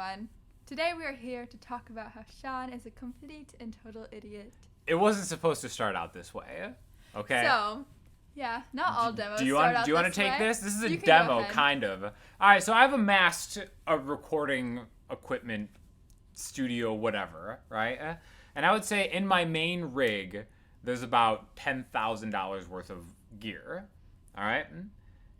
everyone. Today we are here to talk about how Sean is a complete and total idiot. It wasn't supposed to start out this way, okay? So, yeah, not all demos do you start want out to this take way. this? This is a You can go demo, ahead. kind of. All right, so I've amassed a recording equipment studio, whatever, right? And I would say in my main rig, there's about $10,000 worth of gear, all right?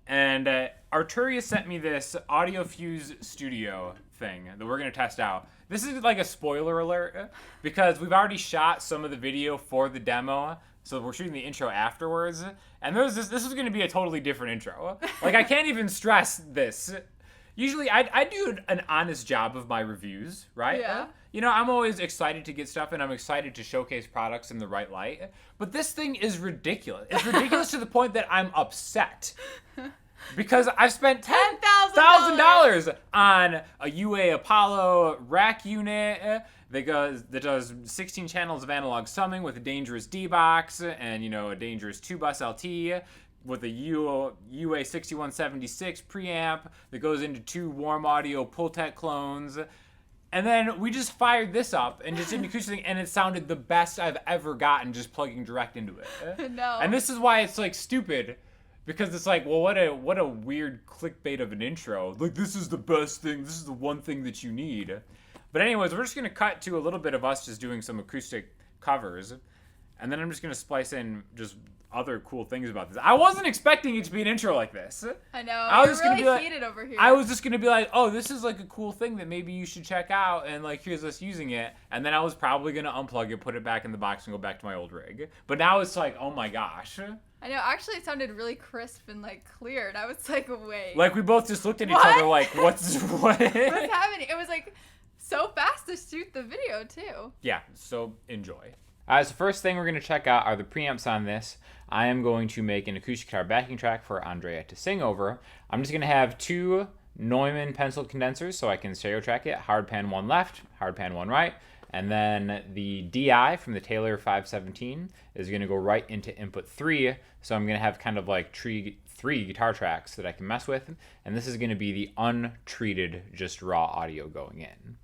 And Arturia sent me this AudioFuse studio thing that we're going to test out. This is like a spoiler alert because we've already shot some of the video for the demo, so we're shooting the intro afterwards. And this is going to be a totally different intro. Like, I can't even stress this. Usually, I do an honest job of my reviews, right? Yeah. You know, I'm always excited to get stuff, and I'm excited to showcase products in the right light. But this thing is ridiculous. It's ridiculous to the point that I'm upset. Because I've spent $10,000 on a UA Apollo rack unit that does 16 channels of analog summing with a dangerous D-box and, you know, a dangerous 2-bus LT with a UA 6176 preamp that goes into 2 warm audio Pultec clones. And then we just fired this up and just did an acoustic thing, and it sounded the best I've ever gotten just plugging direct into it. No. And this is why it's like stupid. Because it's like, well, what a weird clickbait of an intro. Like, this is the best thing. This is the one thing that you need. But anyways, we're just going to cut to a little bit of us just doing some acoustic covers. And then I'm just going to splice in just other cool things about this. I wasn't expecting it to be an intro like this. I know. I was You're just gonna really be like, heated over here. I was just going to be like, oh, this is like a cool thing that maybe you should check out. And like, here's us using it. And then I was probably going to unplug it, put it back in the box, and go back to my old rig. But now it's like, oh my gosh. I know. Actually, it sounded really crisp and like clear. And I was like, wait. Like, we both just looked at each What? other like, what's What's happening? It was like so fast to shoot the video too. Yeah, so enjoy. Alright, so first thing we're going to check out are the preamps on this. I am going to make an acoustic guitar backing track for Andrea to sing over. I'm just going to have 2 Neumann pencil condensers so I can stereo track it. Hard pan 1 left, hard pan 1 right. And then the DI from the Taylor 517 is going to go right into input 3. So I'm going to have kind of like 3 guitar tracks that I can mess with. And this is going to be the untreated, just raw audio going in.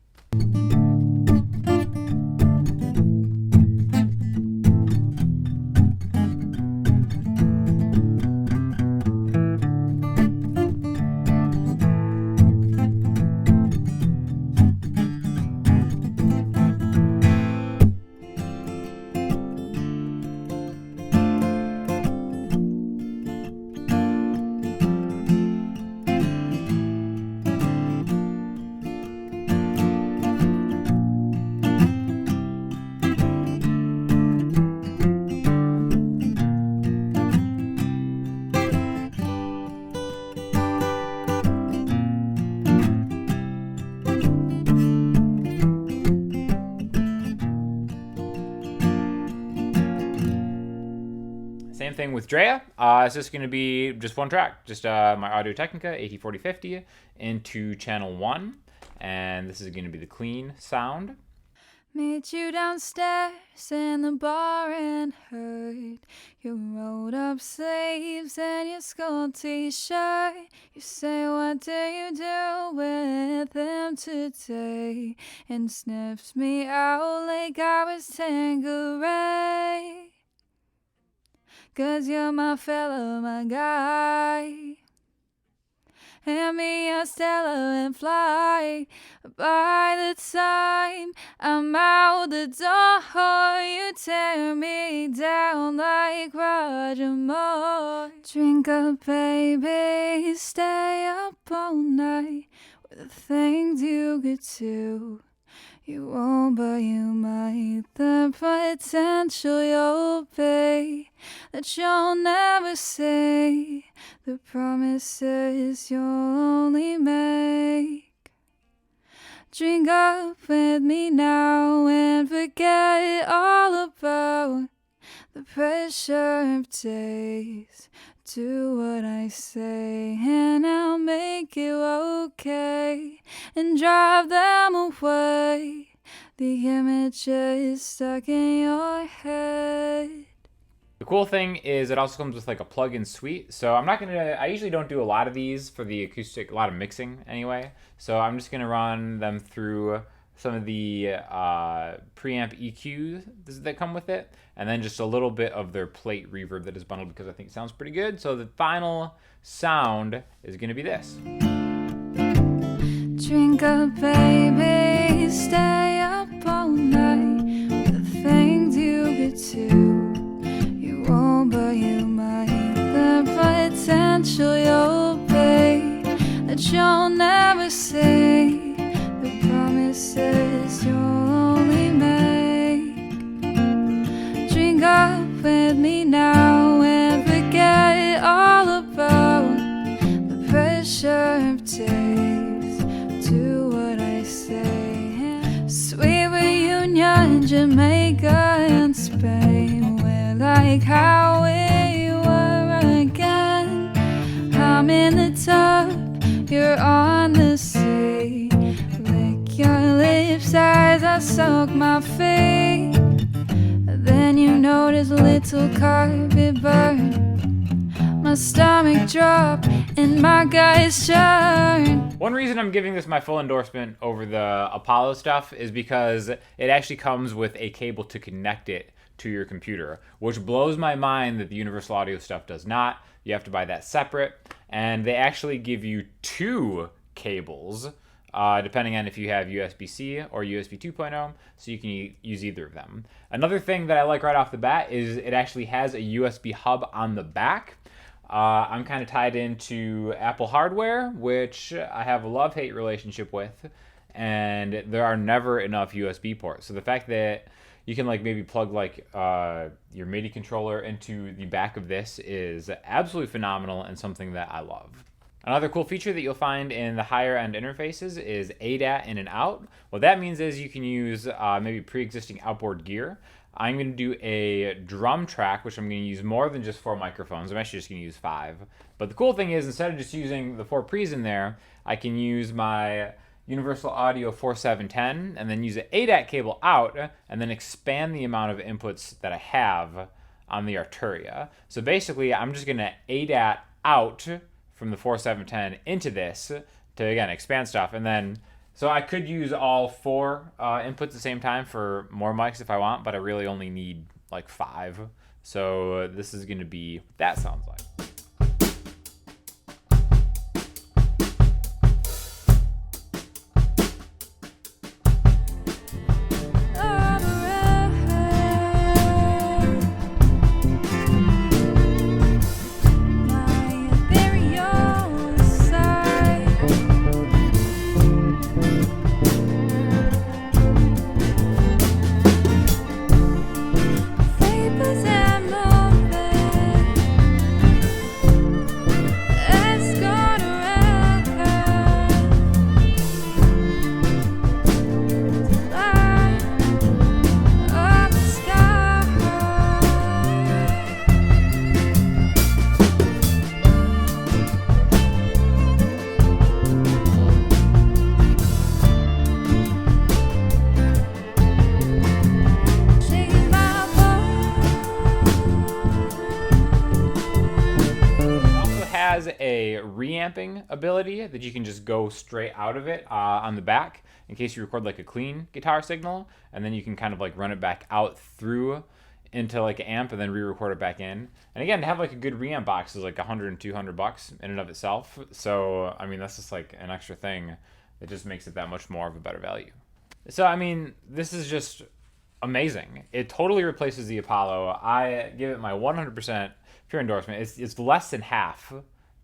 Same thing with Drea. It's just going to be just one track, just my Audio-Technica AT4050 into channel 1, and this is going to be the clean sound. Meet you downstairs in the bar and heard your rolled up sleeves and your school t-shirt. You say, what do you do with him today? And sniffs me out like I was Tanqueray. 'Cause you're my fella, my guy. Hand me a Stella and fly. By the time I'm out the door, you tear me down like Roger Moore. Drink up, baby, stay up all night with the things you get to. You won't, but you might. The potential you'll be, that you'll never see. The promises you'll only make. Drink up with me now and forget all about the pressure of days. Do what I say and I'll make you okay and drive them away. The images stuck in your head. The cool thing is it also comes with like a plug-in suite. So I usually don't do a lot of these for the acoustic, a lot of mixing anyway. So I'm just gonna run them through some of the preamp EQs that come with it, and then just a little bit of their plate reverb that is bundled because I think it sounds pretty good. So the final sound is gonna be this. Drink up, baby, stay up all night. The things you get to, you won't, but you might. The potential you'll pay, that you'll never say. The promises you'll only make. Drink up with me now and forget all about the pressure of days. Do what I say. Sweet reunion, Jamaica and Spain. We're like how we were again. I'm in the tub, you're on the sea. Lick your lips as I soak my feet. Then you notice a little carpet burn. My stomach drop and my guts churn. One reason I'm giving this my full endorsement over the Apollo stuff is because it actually comes with a cable to connect it to your computer, which blows my mind that the Universal Audio stuff does not. You have to buy that separate, and they actually give you 2 cables, depending on if you have USB-C or USB 2.0, so you can use either of them. Another thing that I like right off the bat is it actually has a USB hub on the back. I'm kind of tied into Apple hardware, which I have a love-hate relationship with, and there are never enough USB ports. So the fact that you can like maybe plug like your MIDI controller into the back of this is absolutely phenomenal and something that I love. Another cool feature that you'll find in the higher end interfaces is ADAT in and out. What that means is you can use maybe pre-existing outboard gear. I'm going to do a drum track, which I'm going to use more than just 4 microphones. I'm actually just going to use 5. But the cool thing is, instead of just using the 4 pre's in there, I can use my Universal Audio 4710 and then use an ADAT cable out and then expand the amount of inputs that I have on the Arturia. So basically, I'm just going to ADAT out from the 4710 into this to, again, expand stuff. And then, so I could use all 4 inputs at the same time for more mics if I want, but I really only need like 5. So this is going to be what that sounds like. Has a reamping ability that you can just go straight out of it on the back in case you record like a clean guitar signal, and then you can kind of like run it back out through into like an amp and then re-record it back in. And again, to have like a good reamp box is like $100 and $200 in and of itself. So I mean, that's just like an extra thing that just makes it that much more of a better value. So I mean, this is just amazing. It totally replaces the Apollo. I give it my 100% pure endorsement. It's less than half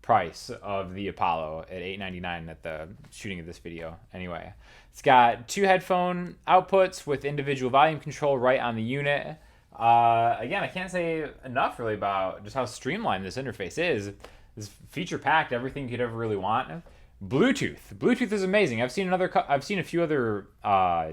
price of the Apollo at $899 at the shooting of this video anyway. It's got 2 headphone outputs with individual volume control right on the unit. Again, I can't say enough really about just how streamlined this interface is. It's feature packed, everything you could ever really want. Bluetooth is amazing. I've seen a few other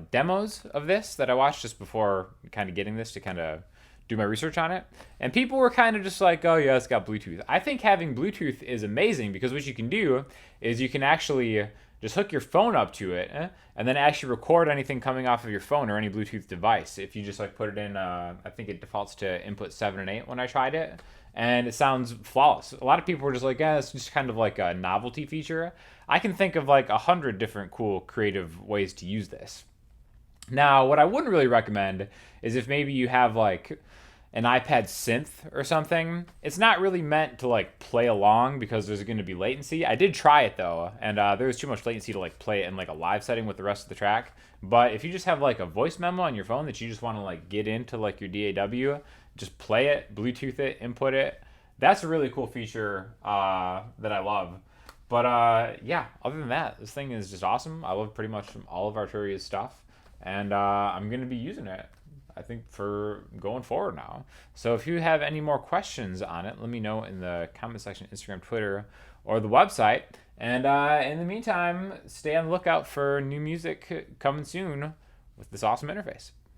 demos of this that I watched just before kind of getting this to kind of do my research on it, and people were kind of just like, oh yeah, it's got Bluetooth. I think having Bluetooth is amazing because what you can do is you can actually just hook your phone up to it, and then actually record anything coming off of your phone or any Bluetooth device. If you just like put it in, I think it defaults to input 7 and 8 when I tried it, and it sounds flawless. A lot of people were just like, it's just kind of like a novelty feature. I can think of like 100 different cool creative ways to use this. Now, what I wouldn't really recommend is if maybe you have like an iPad synth or something. It's not really meant to like play along because there's going to be latency. I did try it though, and there was too much latency to like play it in like a live setting with the rest of the track. But if you just have like a voice memo on your phone that you just want to like get into like your DAW, just play it, Bluetooth it, input it. That's a really cool feature that I love. But yeah, other than that, this thing is just awesome. I love pretty much all of Arturia's stuff, and I'm going to be using it, I think, for going forward now. So if you have any more questions on it, let me know in the comment section, Instagram, Twitter, or the website. And in the meantime, stay on the lookout for new music coming soon with this awesome interface.